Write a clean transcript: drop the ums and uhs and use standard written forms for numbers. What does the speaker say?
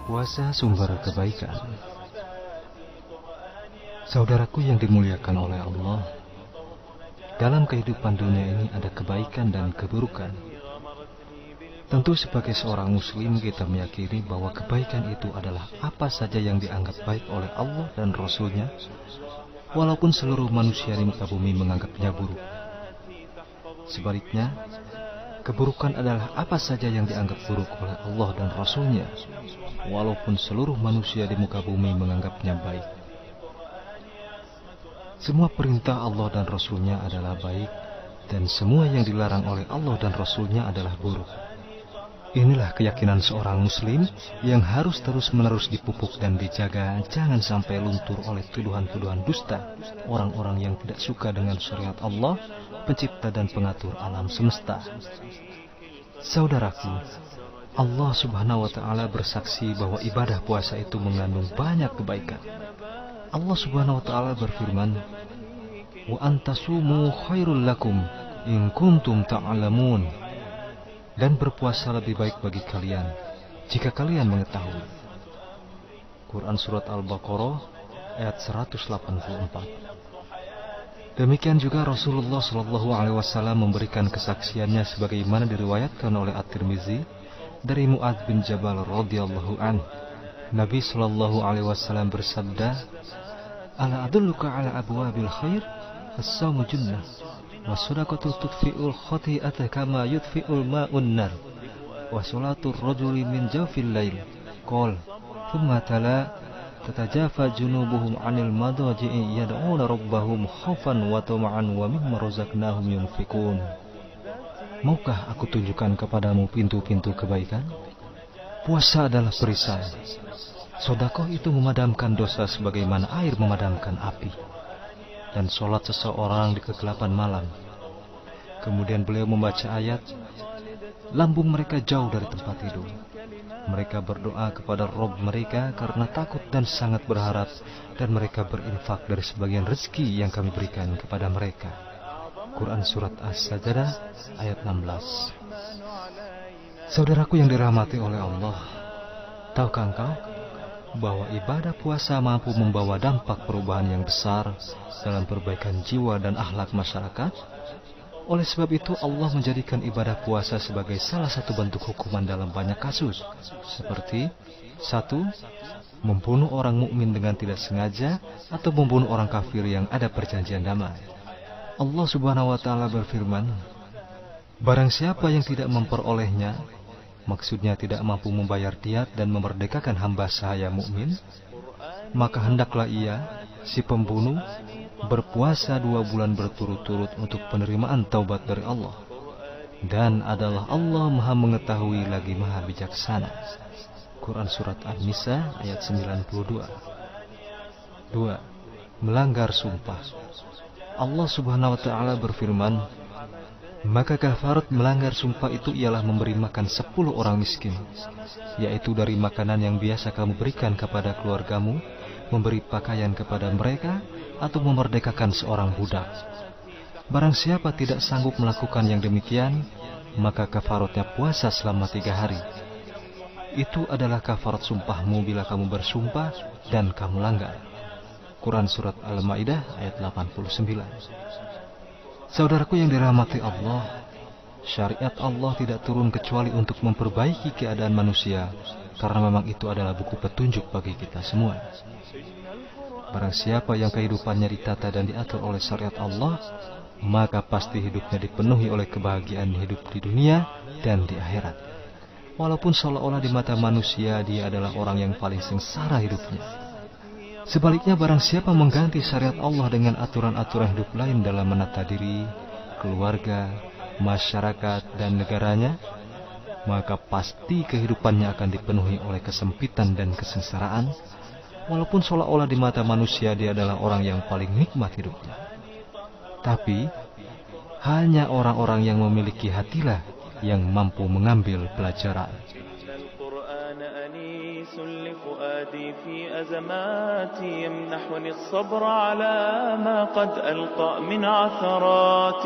Puasa sumber kebaikan. Saudaraku yang dimuliakan oleh Allah, dalam kehidupan dunia ini ada kebaikan dan keburukan. Tentu sebagai seorang muslim kita meyakini bahwa kebaikan itu adalah apa saja yang dianggap baik oleh Allah dan Rasul-Nya, walaupun seluruh manusia di muka bumi menganggapnya buruk. Sebaliknya, keburukan adalah apa saja yang dianggap buruk oleh Allah dan Rasul-Nya, walaupun seluruh manusia di muka bumi menganggapnya baik. Semua perintah Allah dan Rasul-Nya adalah baik, dan semua yang dilarang oleh Allah dan Rasul-Nya adalah buruk. Inilah keyakinan seorang muslim yang harus terus-menerus dipupuk dan dijaga, jangan sampai luntur oleh tuduhan-tuduhan dusta orang-orang yang tidak suka dengan syariat Allah, pencipta dan pengatur alam semesta. Saudaraku, Allah Subhanahu wa Ta'ala bersaksi bahwa ibadah puasa itu mengandung banyak kebaikan. Allah Subhanahu wa Ta'ala berfirman, "Wa antasumu khairul lakum in kuntum ta'lamun." Dan berpuasa lebih baik bagi kalian jika kalian mengetahui. Quran Surat Al-Baqarah ayat 184. Demikian juga Rasulullah SAW memberikan kesaksiannya sebagaimana diriwayatkan oleh At-Tirmizi dari Mu'adz bin Jabal radhiyallahu anhu. Nabi SAW bersabda, "Ala adulluka ala abwabil khair, as-sawmu junnah, wa sadaqatu tudfi'ul khati'ata kama yudfi'ul ma'un nar, wa salatul rajuli min jawfil lail." Qala thumma tala, "Tatajafa junubuhum 'anil madaji'i yad'una rabbahum khaufan wa tama'an wa mimma razaqnahum yunfiqun." Maukah aku tunjukkan kepadamu pintu-pintu kebaikan? Puasa adalah perisai. Sedekah itu memadamkan dosa sebagaimana air memadamkan api. Dan sholat seseorang di kegelapan malam. Kemudian beliau membaca ayat, lambung mereka jauh dari tempat tidur. Mereka berdoa kepada Rabb mereka karena takut dan sangat berharap, dan mereka berinfak dari sebagian rezeki yang kami berikan kepada mereka. Quran Surat As-Sajdah ayat 16. Saudaraku yang dirahmati oleh Allah, tahukah engkau bahwa ibadah puasa mampu membawa dampak perubahan yang besar dalam perbaikan jiwa dan akhlak masyarakat? Oleh sebab itu Allah menjadikan ibadah puasa sebagai salah satu bentuk hukuman dalam banyak kasus, seperti 1. Membunuh orang mukmin dengan tidak sengaja atau membunuh orang kafir yang ada perjanjian damai. Allah Subhanahu wa Ta'ala berfirman, "Barang siapa yang tidak memperolehnya," maksudnya tidak mampu membayar diat dan memerdekakan hamba sahaya mukmin, "maka hendaklah ia, si pembunuh, berpuasa 2 bulan berturut-turut untuk penerimaan taubat dari Allah. Dan adalah Allah Maha Mengetahui lagi Maha Bijaksana." Quran Surat An-Nisa ayat 92. 2. Melanggar sumpah. Allah Subhanahu wa Ta'ala berfirman, "Maka kafarat melanggar sumpah itu ialah memberi makan 10 orang miskin, yaitu dari makanan yang biasa kamu berikan kepada keluargamu, memberi pakaian kepada mereka, atau memerdekakan seorang budak. Barang siapa tidak sanggup melakukan yang demikian, maka kafaratnya puasa selama 3 hari. Itu adalah kafarat sumpahmu bila kamu bersumpah dan kamu langgar." Quran Surat Al-Ma'idah ayat 89. Saudaraku yang dirahmati Allah, syariat Allah tidak turun kecuali untuk memperbaiki keadaan manusia, karena memang itu adalah buku petunjuk bagi kita semua. Barang siapa yang kehidupannya ditata dan diatur oleh syariat Allah, maka pasti hidupnya dipenuhi oleh kebahagiaan hidup di dunia dan di akhirat. Walaupun seolah-olah di mata manusia dia adalah orang yang paling sengsara hidupnya. Sebaliknya, barang siapa mengganti syariat Allah dengan aturan-aturan hidup lain dalam menata diri, keluarga, masyarakat, dan negaranya, maka pasti kehidupannya akan dipenuhi oleh kesempitan dan kesengsaraan, walaupun seolah-olah di mata manusia dia adalah orang yang paling nikmat hidupnya. Tapi, hanya orang-orang yang memiliki hatilah yang mampu mengambil pelajaran. لفؤادي في أزماتي يمنحني الصبر على ما قد ألقى من عثرات.